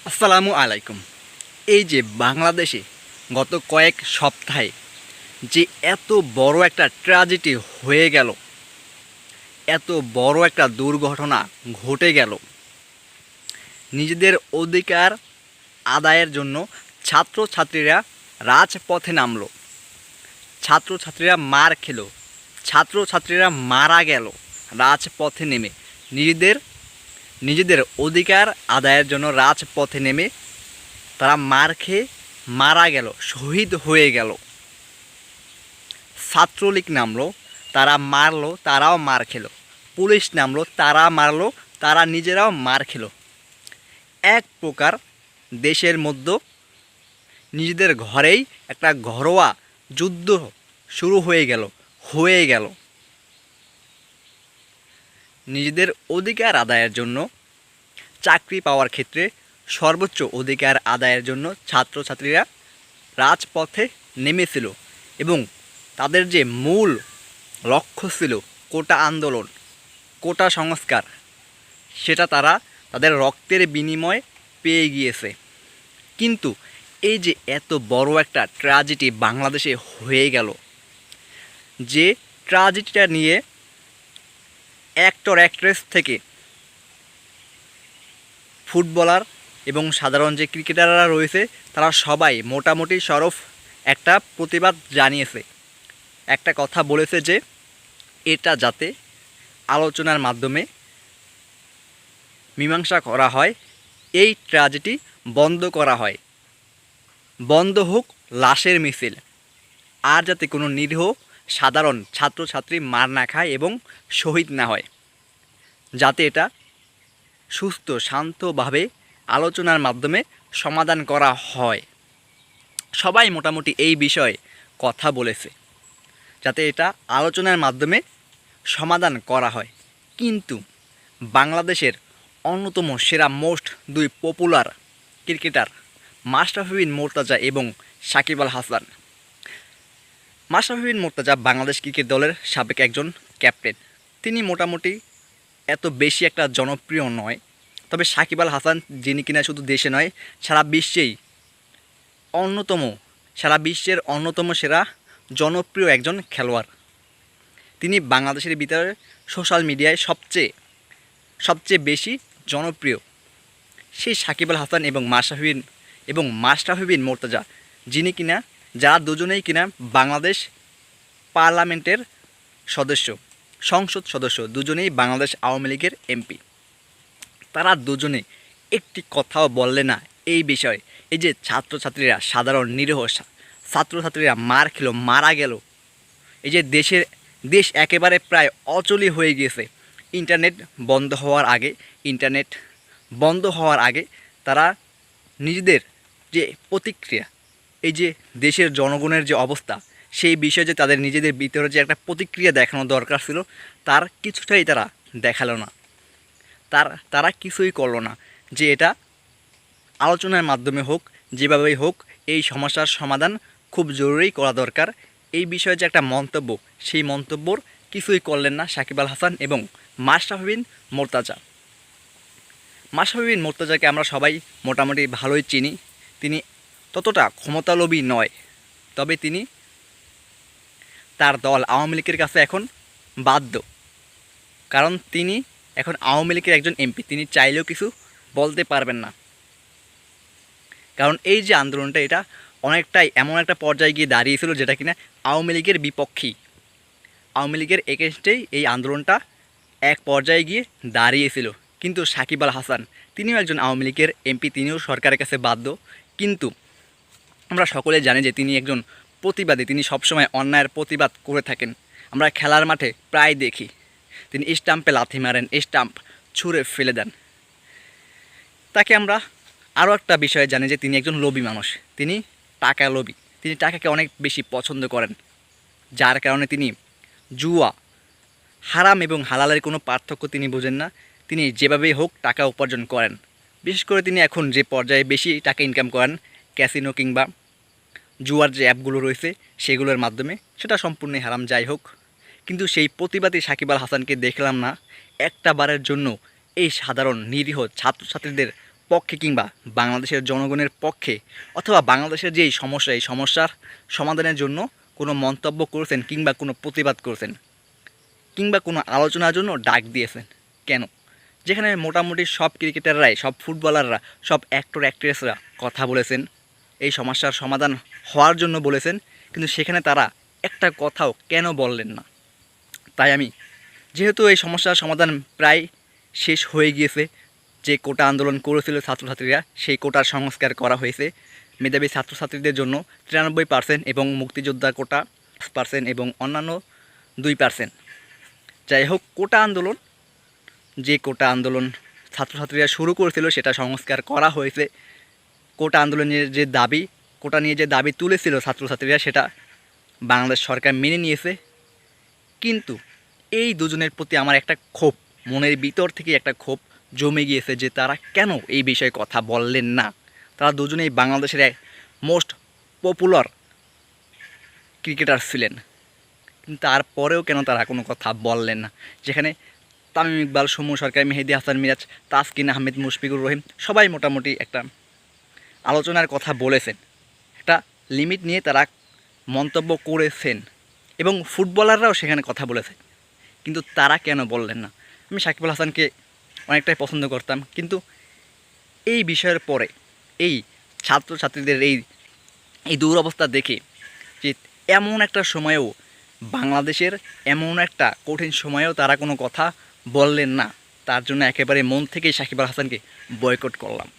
আসসালামু আলাইকুম। এই যে বাংলাদেশে গত কয়েক সপ্তাহে যে এত বড় একটা ট্র্যাজেডি হয়ে গেল, এত বড় একটা দুর্ঘটনা ঘটে গেল, নিজেদের অধিকার আদায়ের জন্য ছাত্রছাত্রীরা রাজপথে নামলো, ছাত্রছাত্রীরা মার খেলো, ছাত্রছাত্রীরা মারা গেল রাজপথে নেমে। নিজেদের নিজেদের অধিকার আদায়ের জন্য রাজপথে নেমে তারা মার খেয়ে মারা গেল, শহীদ হয়ে গেল। ছাত্রলীগ নামলো, তারা মারলো, তারাও মার খেলো। পুলিশ নামলো, তারা মারলো, তারা নিজেরাও মার খেলো। এক প্রকার দেশের মধ্যে নিজেদের ঘরেই একটা ঘরোয়া যুদ্ধ শুরু হয়ে গেল। নিজেদের অধিকার আদায়ের জন্য, চাকরি পাওয়ার ক্ষেত্রে সর্বোচ্চ অধিকার আদায়ের জন্য ছাত্রছাত্রীরা রাজপথে নেমেছিল এবং তাদের যে মূল লক্ষ্য ছিল কোটা আন্দোলন, কোটা সংস্কার, সেটা তারা তাদের রক্তের বিনিময়ে পেয়ে গিয়েছে। কিন্তু এই যে এত বড় একটা ট্র্যাজেডি বাংলাদেশে হয়ে গেল, যে ট্র্যাজেডিটা নিয়ে অ্যাক্টর অ্যাক্ট্রেস থেকে ফুটবলার এবং সাধারণ যে ক্রিকেটাররা রয়েছে তারা সবাই মোটামুটি সরব একটা প্রতিবাদ জানিয়েছে, একটা কথা বলেছে যে এটা যাতে আলোচনার মাধ্যমে মীমাংসা করা হয়, এই ট্র্যাজেডি বন্ধ করা হয়, বন্ধ হোক লাশের মিছিল, আর যাতে কোনো নিরীহ সাধারণ ছাত্রছাত্রী মার না খায় এবং শহীদ না হয়, যাতে এটা সুস্থ শান্তভাবে আলোচনার মাধ্যমে সমাধান করা হয়। সবাই মোটামুটি এই বিষয়ে কথা বলেছে, যাতে এটা আলোচনার মাধ্যমে সমাধান করা হয়। কিন্তু বাংলাদেশের অন্যতম সেরা মোস্ট দুই পপুলার ক্রিকেটার মাশরাফি বিন মুর্তজা এবং সাকিব আল হাসান। মাশরাফি বিন মুর্তজা বাংলাদেশ ক্রিকেট দলের সাবেক একজন ক্যাপ্টেন। তিনি মোটামুটি এত বেশি একটা জনপ্রিয় নয়, তবে সাকিব আল হাসান, যিনি কিনা শুধু দেশে নয় সারা বিশ্বের অন্যতম সেরা জনপ্রিয় একজন খেলোয়াড়। তিনি বাংলাদেশের ভিতরে সোশ্যাল মিডিয়ায় সবচেয়ে বেশি জনপ্রিয়। সেই সাকিব আল হাসান এবং মাশরাফি বিন মুর্তজা, যারা দুজনেই কিনা বাংলাদেশ পার্লামেন্টের সদস্য, সংসদ সদস্য, দুজনেই বাংলাদেশ আওয়ামী লীগের এমপি। তারা দুজনে একটি কথাও বললে না এই বিষয়ে। এই যে ছাত্রছাত্রীরা, সাধারণ নিরীহ ছাত্রছাত্রীরা মার খেলো, মারা গেল, এই যে দেশ একেবারে প্রায় অচলই হয়ে গিয়েছে। ইন্টারনেট বন্ধ হওয়ার আগে তারা নিজেদের যে প্রতিক্রিয়া, এই যে দেশের জনগণের যে অবস্থা, সেই বিষয়ে যে তাদের নিজেদের ভিতরে যে একটা প্রতিক্রিয়া দেখানো দরকার ছিল, তার কিছুটাই তারা দেখালো না। তারা কিছুই করলো না যে এটা আলোচনার মাধ্যমে হোক, যেভাবেই হোক, এই সমস্যার সমাধান খুব জরুরি করা দরকার। এই বিষয়ে যে একটা মন্তব্য, সেই মন্তব্যর কিছুই করলেন না সাকিব আল হাসান এবং মাশরাফি বিন মুর্তজা। মাশরাফি বিন মুর্তজাকে আমরা সবাই মোটামুটি ভালোই চিনি। তিনি ততটা ক্ষমতালোভী নয়, তবে তিনি তার দল আওয়ামী লীগের কাছে এখন বাধ্য, কারণ তিনি এখন আওয়ামী লীগের একজন এমপি। তিনি চাইলেও কিছু বলতে পারবেন না, কারণ এই যে আন্দোলনটা, এটা অনেকটাই এমন একটা পর্যায়ে গিয়ে দাঁড়িয়েছিল যেটা কিনা আওয়ামী লীগের বিপক্ষেই, আওয়ামী লীগের এগেনস্টেই এই আন্দোলনটা এক পর্যায়ে গিয়ে দাঁড়িয়েছিল। কিন্তু সাকিব আল হাসান, তিনিও একজন আওয়ামী লীগের এমপি, তিনিও সরকারের কাছে বাধ্য। কিন্তু আমরা সকলে জানি যে তিনি একজন প্রতিবাদী, তিনি সবসময় অন্যায়ের প্রতিবাদ করে থাকেন। আমরা খেলার মাঠে প্রায় দেখি তিনি স্টাম্পে লাথি মারেন, স্টাম্প ছুঁড়ে ফেলে দেন। তাকে আমরা আরও একটা বিষয়ে জানি যে তিনি একজন লোভী মানুষ, তিনি টাকা লোভী, তিনি টাকাকে অনেক বেশি পছন্দ করেন, যার কারণে তিনি জুয়া, হারাম এবং হালালের কোনো পার্থক্য তিনি বোঝেন না। তিনি যেভাবেই হোক টাকা উপার্জন করেন। বিশেষ করে তিনি এখন যে পর্যায়ে বেশি টাকা ইনকাম করেন, ক্যাসিনো কিংবা জুয়ার যে অ্যাপগুলো রয়েছে সেগুলোর মাধ্যমে, সেটা সম্পূর্ণই হারাম। যাই হোক, কিন্তু সেই প্রতিবাদী সাকিব আল হাসানকে দেখলাম না একটা বারের জন্য এই সাধারণ নিরীহ ছাত্রছাত্রীদের পক্ষে কিংবা বাংলাদেশের জনগণের পক্ষে অথবা বাংলাদেশের যে এই সমস্যার সমাধানের জন্য কোনো মন্তব্য করেছেন কিংবা কোনো প্রতিবাদ করেছেন কিংবা কোনো আলোচনার জন্য ডাক দিয়েছেন? কেন? যেখানে মোটামুটি সব ক্রিকেটাররাই, সব ফুটবলাররা, সব অ্যাক্টর অ্যাক্ট্রেসরা কথা বলেছেন, এই সমস্যার সমাধান হওয়ার জন্য বলেছেন, কিন্তু সেখানে তারা একটা কথাও কেন বললেন না? তাই আমি, যেহেতু এই সমস্যার সমাধান প্রায় শেষ হয়ে গিয়েছে, যে কোটা আন্দোলন করেছিল ছাত্রছাত্রীরা সেই কোটার সংস্কার করা হয়েছে মেধাবী ছাত্রছাত্রীদের জন্য 93% এবং মুক্তিযোদ্ধা কোটা 5% এবং অন্যান্য 2%। যাই হোক, কোটা আন্দোলন, যে কোটা আন্দোলন ছাত্রছাত্রীরা শুরু করেছিল সেটা সংস্কার করা হয়েছে। কোটা আন্দোলনের যে দাবি, কোটা নিয়ে যে দাবি তুলেছিল ছাত্রছাত্রীরা, সেটা বাংলাদেশ সরকার মেনে নিয়েছে। কিন্তু এই দুজনের প্রতি আমার একটা ক্ষোভ, মনের ভিতর থেকে একটা ক্ষোভ জমে গিয়েছে যে তারা কেন এই বিষয়ে কথা বললেন না। তারা দুজনেই বাংলাদেশের মোস্ট পপুলার ক্রিকেটার ছিলেন, কিন্তু তারপরেও কেন তারা কোনো কথা বললেন না? যেখানে তামিম ইকবাল, সৌম্য সরকার, মেহেদী হাসান মিরাজ, তাসকিন আহমেদ, মুশফিকুর রহিম সবাই মোটামুটি একটা আলোচনার কথা বলেছেন, একটা লিমিট নিয়ে তারা মন্তব্য করেছেন এবং ফুটবলাররাও সেখানে কথা বলেছেন, কিন্তু তারা কেন বললেন না? আমি সাকিব আল হাসানকে অনেকটাই পছন্দ করতাম, কিন্তু এই বিষয়ের পরে এই ছাত্রছাত্রীদের এই দুরবস্থা দেখে, যে এমন একটা সময়েও বাংলাদেশের এমন একটা কঠিন সময়েও তারা কোনো কথা বললেন না, তার জন্য একেবারে মন থেকেই সাকিব আল হাসানকে বয়কট করলাম।